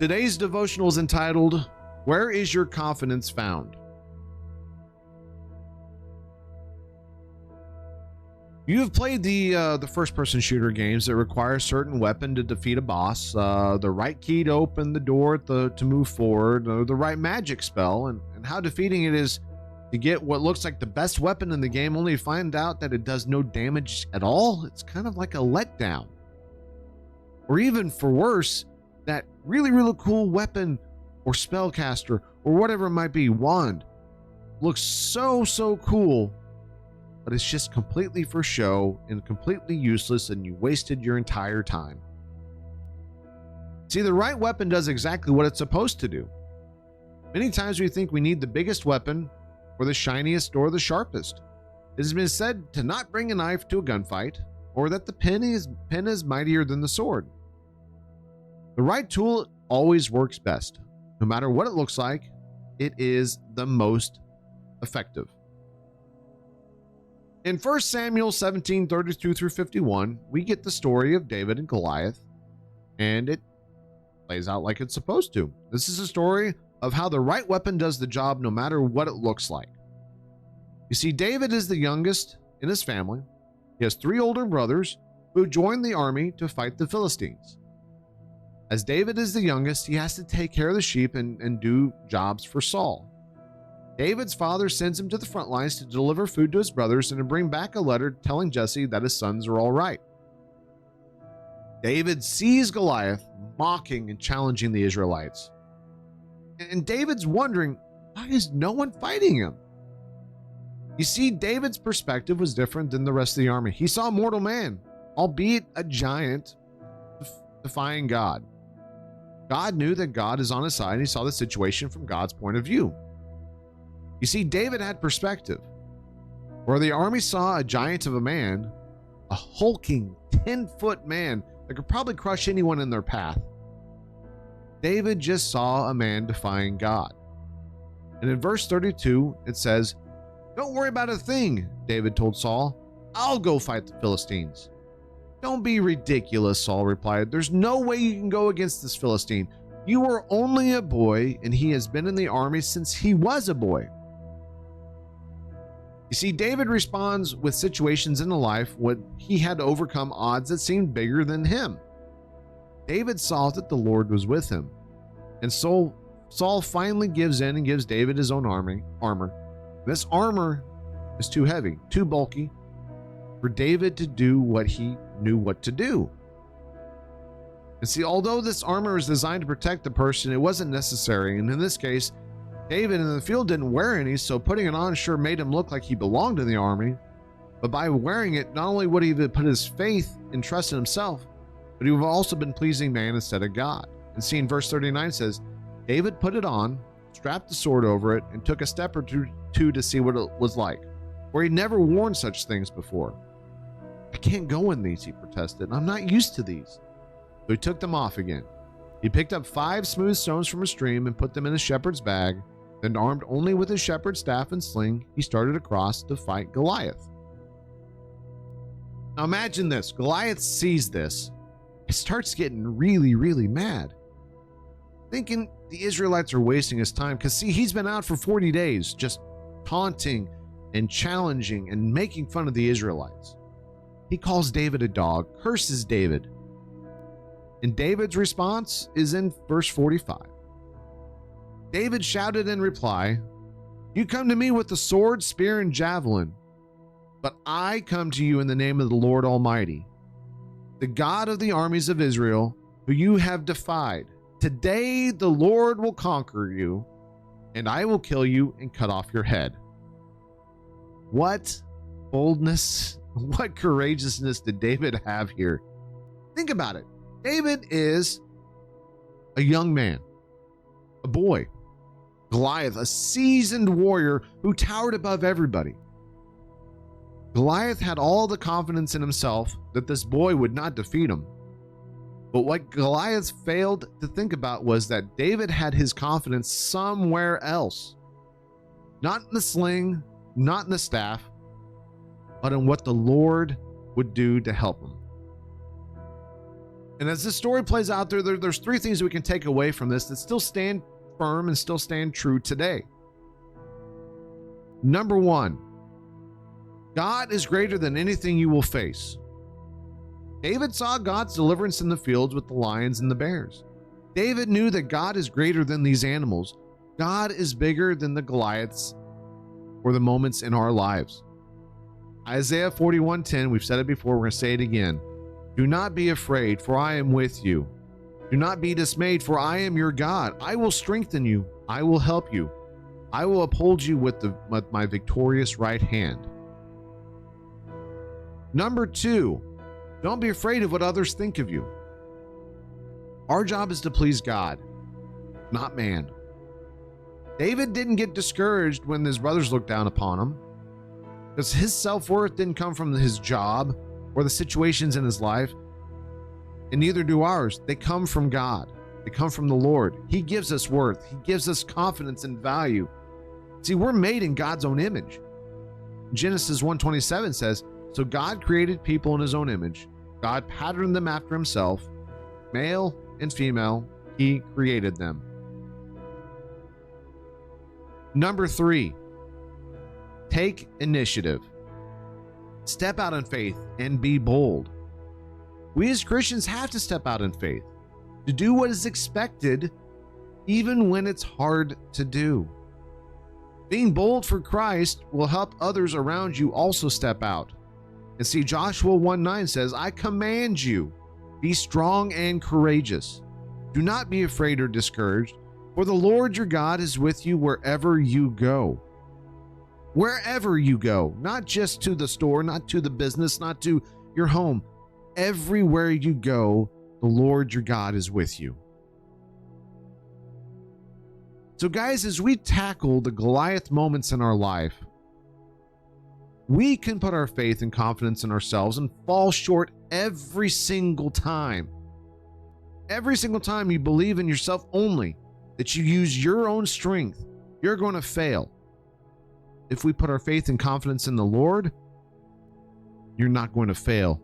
Today's devotional is entitled, Where is Your Confidence Found? You have played the first-person shooter games that require a certain weapon to defeat a boss, the right key to open the door to move forward, or the right magic spell, and how defeating it is to get what looks like the best weapon in the game only to find out that it does no damage at all. It's kind of like a letdown. Or even for worse, that really cool weapon or spellcaster or whatever it might be, wand, looks so cool, but it's just completely for show and completely useless, and you wasted your entire time. See, the right weapon does exactly what it's supposed to do. Many times we think we need the biggest weapon or the shiniest or the sharpest. It has been said to not bring a knife to a gunfight, or that the pen is mightier than the sword. The right tool always works best. No matter what it looks like, it is the most effective. In 1 Samuel 17:32 through 51, we get the story of David and Goliath, and it plays out like it's supposed to. This is a story of how the right weapon does the job no matter what it looks like. You see, David is the youngest in his family. He has 3 older brothers who joined the army to fight the Philistines. As David is the youngest, he has to take care of the sheep and do jobs for Saul. David's father sends him to the front lines to deliver food to his brothers and to bring back a letter telling Jesse that his sons are all right. David sees Goliath mocking and challenging the Israelites. And David's wondering, why is no one fighting him? You see, David's perspective was different than the rest of the army. He saw a mortal man, albeit a giant, defying God. God knew that God is on his side, and he saw the situation from God's point of view. You see, David had perspective. Where the army saw a giant of a man, a hulking 10-foot man that could probably crush anyone in their path, David just saw a man defying God. And in verse 32, it says, "Don't worry about a thing," David told Saul. "I'll go fight the Philistines." "Don't be ridiculous," Saul replied. "There's no way you can go against this Philistine. You are only a boy, and he has been in the army since he was a boy." You see, David responds with situations in life when he had to overcome odds that seemed bigger than him. David saw that the Lord was with him, and so Saul finally gives in and gives David his own armor. This armor is too heavy, too bulky for David to do what he knew what to do. And see, although this armor is designed to protect the person, it wasn't necessary. And in this case, David in the field didn't wear any, so putting it on sure made him look like he belonged in the army. But by wearing it, not only would he have put his faith and trust in himself, but he would have also been pleasing man instead of God. And see, in verse 39 says, David put it on, strapped the sword over it, and took a step or two to see what it was like, for he'd never worn such things before. "I can't go in these," he protested. "I'm not used to these." So he took them off again. He picked up 5 smooth stones from a stream and put them in his shepherd's bag. Then, armed only with his shepherd's staff and sling, he started across to fight Goliath. Now imagine this. Goliath sees this. He starts getting really mad, thinking the Israelites are wasting his time, because see, he's been out for 40 days just taunting and challenging and making fun of the Israelites. He calls David a dog, curses David. And David's response is in verse 45. David shouted in reply, "You come to me with the sword, spear, and javelin, but I come to you in the name of the Lord Almighty, the God of the armies of Israel, who you have defied. Today the Lord will conquer you, and I will kill you and cut off your head." What boldness, what courageousness did David have here? Think about it. David is a young man, a boy. Goliath, a seasoned warrior who towered above everybody. Goliath had all the confidence in himself that this boy would not defeat him. But what Goliath failed to think about was that David had his confidence somewhere else. Not in the sling, not in the staff, but in what the Lord would do to help him. And as this story plays out there's three things we can take away from this that still stand firm and still stand true today. Number one, God is greater than anything you will face. David saw God's deliverance in the fields with the lions and the bears. David knew that God is greater than these animals. God is bigger than the Goliaths or the moments in our lives. Isaiah 41:10, we've said it before, we're going to say it again. Do not be afraid, for I am with you. Do not be dismayed, for I am your God. I will strengthen you. I will help you. I will uphold you with my victorious right hand. Number two, don't be afraid of what others think of you. Our job is to please God, not man. David didn't get discouraged when his brothers looked down upon him, because his self-worth didn't come from his job or the situations in his life, and neither do ours. They come from God. They come from the Lord. He gives us worth. He gives us confidence and value. See, we're made in God's own image. Genesis 1:27 says, so God created people in his own image. God patterned them after himself. Male and female, he created them. Number three, take initiative. Step out in faith and be bold. We as Christians have to step out in faith to do what is expected, even when it's hard to do. Being bold for Christ will help others around you also step out. And see, Joshua 1:9 says, I command you, be strong and courageous. Do not be afraid or discouraged, for the Lord your God is with you wherever you go. Wherever you go, not just to the store, not to the business, not to your home. Everywhere you go, the Lord your God is with you. So guys, as we tackle the Goliath moments in our life, we can put our faith and confidence in ourselves and fall short every single time. Every single time you believe in yourself only, that you use your own strength, you're going to fail. If we put our faith and confidence in the Lord, you're not going to fail,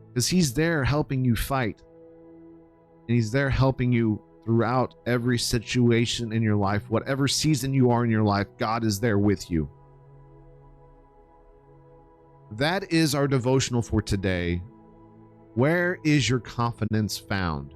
because he's there helping you fight. And he's there helping you throughout every situation in your life. Whatever season you are in your life, God is there with you. That is our devotional for today. Where is your confidence found?